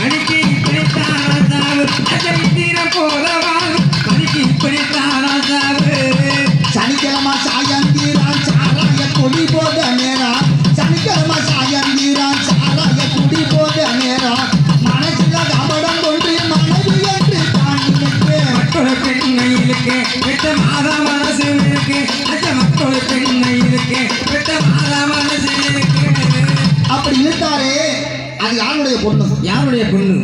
மணிக்கு இப்படித்தான சாவு தீரம் போலவாகும் மணிக்கு இப்படித்தான சாவு சனிக்கிழமை சாயந்தீரான் சாராய கொடி போத நேரம் சனிக்கிழமை சாயந்தீரான் சாராய கொடி போத நேரம் மனசுல கபடம் கொண்டு மனைவி என்று தாண்டினே மக்கள் பெண்ணையிலுக்கு விட்ட மாதா மனசு இருக்கு அந்த மக்கள் பெண்ணையிலுக்கு விட்ட மாதா மனசு இருக்கு அப்படி இழுத்தாரே அது யாருடைய பொண்ணு யாருடைய பொண்ணு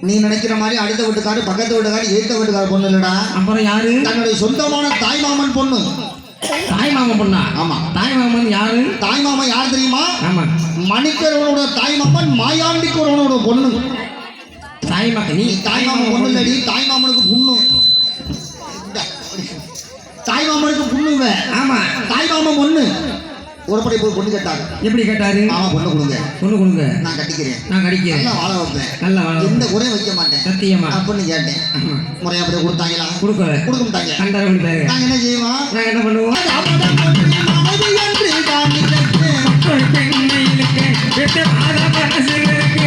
நீ நினைக்கிற மாதிரி அடுத்த வீட்டுக்காரு பக்கத்து வீட்டுக்காரு ஏத்த வீட்டுக்காரு பொண்ணு இல்லடா அப்புறம் யாரு தன்னுடைய சொந்தமான தாய்மாமன் பொண்ணு தாய்மாமன் பொண்ணா ஆமா தாய்மாமன் யாரு தாய்மாமன் யார் தெரியுமா ஆமா மணிக்கரவனோட தாய்மாமன் மாயாண்டிக்கரவனோட பொண்ணு தாய்மாமன் நீ தாய்மாமன் பொண்ணு இல்லடி தாய்மாமனுக்கு பொண்ணு தாய்மாமனுக்கு பொண்ணுங்க ஆமா தாய்மாமன் பொண்ணு ஒருபடி போய் பொண்ணு கேட்டாரு எப்படி கேட்டாரு ஆமா பொண்ணு கொடுங்க பொண்ணு கொடுங்க நான் கட்டிக்கிறேன் நான் கடிக்கிறேன் நல்லா வாழ வைப்பேன் நல்லா வாழ எந்த குறையும் வைக்க மாட்டேன் சத்தியமா அப்படின்னு கேட்டேன் முறையா அப்படியே கொடுத்தாங்களா கொடுக்கல கொடுக்க மாட்டாங்க அந்த பேரு நாங்க என்ன செய்வோம் நாங்க என்ன பண்ணுவோம் மக்கள் பெண்ணையிலுக்கு விட்ட மாதா மனசு இருக்கு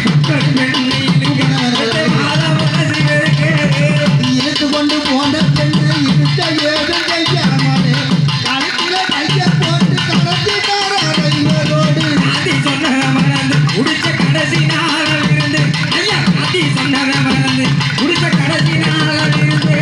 மக்கள் பெண்ணையிலுக்கு விட்ட மாதா மனசு இருக்கு இழுத்து கொண்டு போன பெண்ணை இழுத்த ஏதும் கையாமலே கழுத்துல கைய போட்டு கடத்திட்டாரோடு காதி சொன்னத மறந்து உடிச்ச கடைசி நாளில் இருந்து ஐயா காதி சொன்னத மறந்து உடிச்ச கடைசி நாளில் இருந்து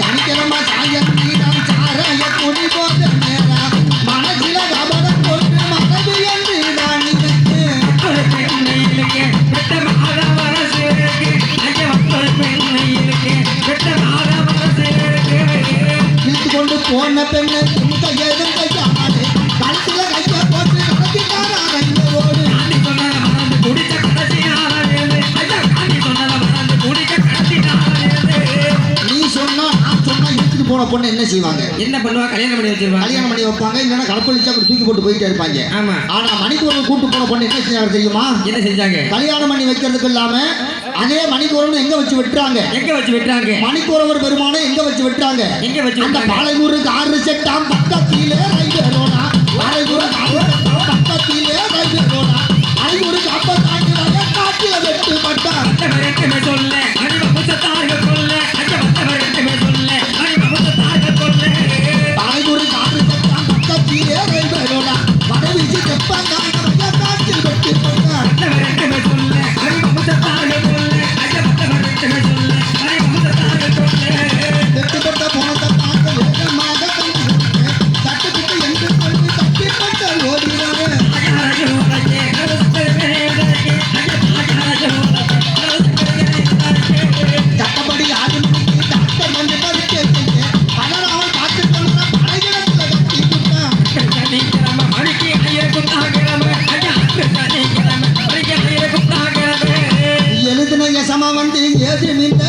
சனிக்கிழமை சாயந்தீரம் சாராய கொடி போத நேரம் மனசில கபடம் கொண்டு மனது என்று நான் நினைத்தேன் மக்கள் பெண்ணையிலுக்கு விட்ட மாதா மனசு இருக்கு ஐயா மக்கள் பெண்ணையிலுக்கு விட்ட மாதா மனசு இருக்கு இழுத்து கொண்டு போன பெண்ணை துணிக்க ஏதும் கையாமலே கழுத்துல கைய போட்டு கடத்திட்டாரோடு காந்தி சொன்னத மறந்து குடிச்ச கடைசி நாளில் இருந்து ஐயா காந்தி சொன்னத மறந்து குடிச்ச கடைசி நாளில் இருந்து நீ சொன்னா நான் சொன்னா இழுத்துட்டு போன பொண்ணு என்ன செய்வாங்க என்ன பண்ணுவா கல்யாணம் பண்ணி வச்சிருவா கல்யாணம் பண்ணி வைப்பாங்க இல்லைன்னா கடப்பழிச்சு அப்படி தூக்கி போட்டு போயிட்டே இருப்பாங்க ஆமா ஆனா மணிக்கூரன் கூட்டு போன பொண்ணு என்ன செஞ்சாங்க தெரியுமா என்ன செஞ்சாங்க கல்யாணம் பண்ணி வைக்கிறதுக்கு இல்லாம அதே மணிக்கூரன் எங்க வச்சு வெட்டுறாங்க எங்க வச்சு விட்டாங்க மணிக்கூரவர் பெருமானை எங்க வச்சு வெட்டுறாங்க எங்க வச்சு அந்த விட்டாங்க பாலையூருக்கு 6 செட்டாம் பக்கத்திலே ரைவேரோனா பாலையூருக்கு 6 செட்டாம் பக்கத்திலே ரைவேரோனா பாலையூருக்கு 52 வயக்காட்டில வெட்டு பட்டார் வந்தவருக்குமே சொல்ல அறிவ புத்தத்தார்கள் சொல்ல அஞ்ச வந்தவருக்குமே சொல்ல அறிவ புத்தத்தார்கள் சொல்ல பாலையூருக்கு 6 செட்டாம் பக்கத்திலே ரைவேரோனா வடவீசி தெப்பங்கான வயக்காட்டில் வெட்டு பட்டார் வந்தவருக்குமே சொல்ல அறிவ புத்தத்தார்கள் சொல்ல அஞ்ச வந்தவருக்குமே சொல்ல அறிவ புத்தத்தார்கள் சொல்ல வெட்டுப்பட்ட போனத்தை பார்க்க வேகமாக தட்டுக்கிட்டு என்று சொல்லி தட்டிப்பட்ட ஓடினாரு சட்டப்படி 6 மணிக்கு டாக்டர் வந்து படுக்க வைக்க பலராமல் பார்த்து கொள்ள பழையிடத்துல கட்டி விட்டான் எழுதின யசமா வந்து ஏது நின்ற